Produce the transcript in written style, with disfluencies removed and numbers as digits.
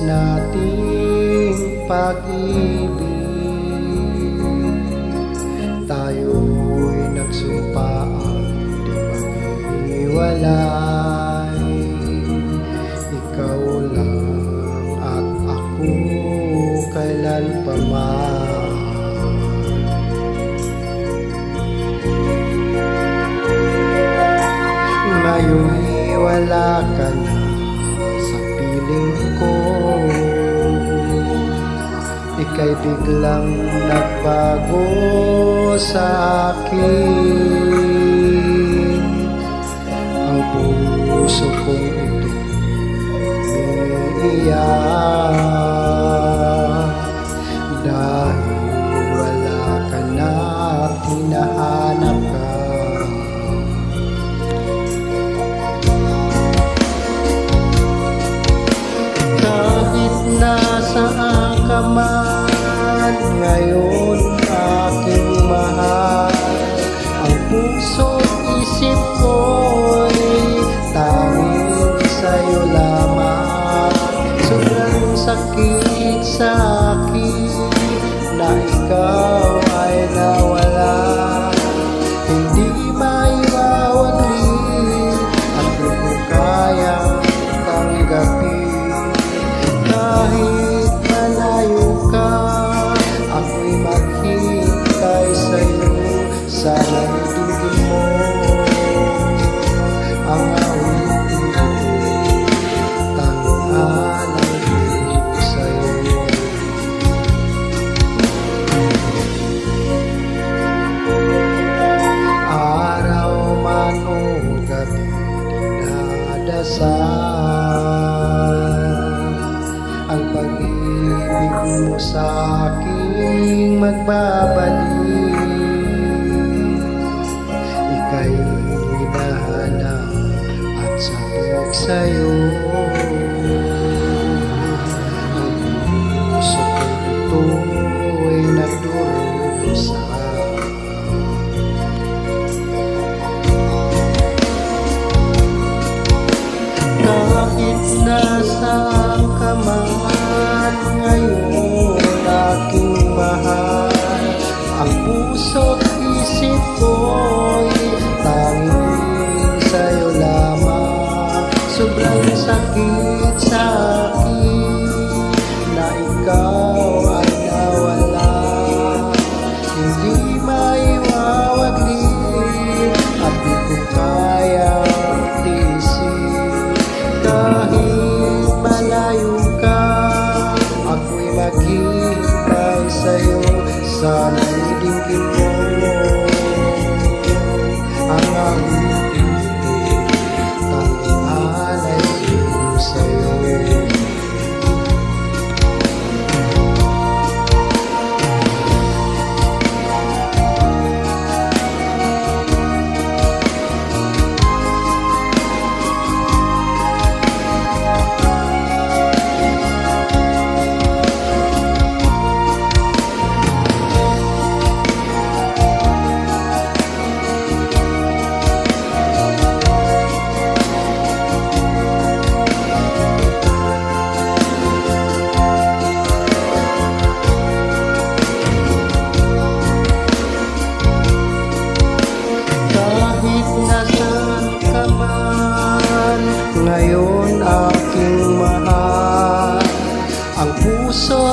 nating pag-ibig, tayo'y nagsumpaan di maghiwalay. Ikaw lang at ako kailanpaman. Ngayon'y wala ka na sa piling ko, ika'y biglang nagbago sa akin. Ang puso kong ito umiiyak dahil wala ka na, hinahanap ka. Nasaan ka man ngayon, aking mahal, ang puso't isip ko'y tanging sa'yo lamang. Sobrang sakit sa akin na ikaw ay nawala, hindi maiwawalis at di ko kayang tanggapin. Kahit malayo ka, ako'y maghintay sa'yo. Sana'y dinggin mo ang awitin ko, tanghali ko sa'yo. Araw man o gabi, dinadasal ang pag-ibig mo sa aking magbabalik. Ika'y hinahanap at sabik sa'yo. Ang puso ko ito'y nagdurusa. Kahit nasaan ka man ngayon, aking mahal, ang puso't isip ko'y tanging sa'yo lamang. Sobrang sakit sa akin na ikaw ay nawala, hindi maiwawaglit at di ko kayang tiisin. Kahit malayo ka, ako'y maghintay sa'yo. Sana'y dinggin mo ang awitin ko, tanghali ko sa'yo. Ngayon aking mahal, ang puso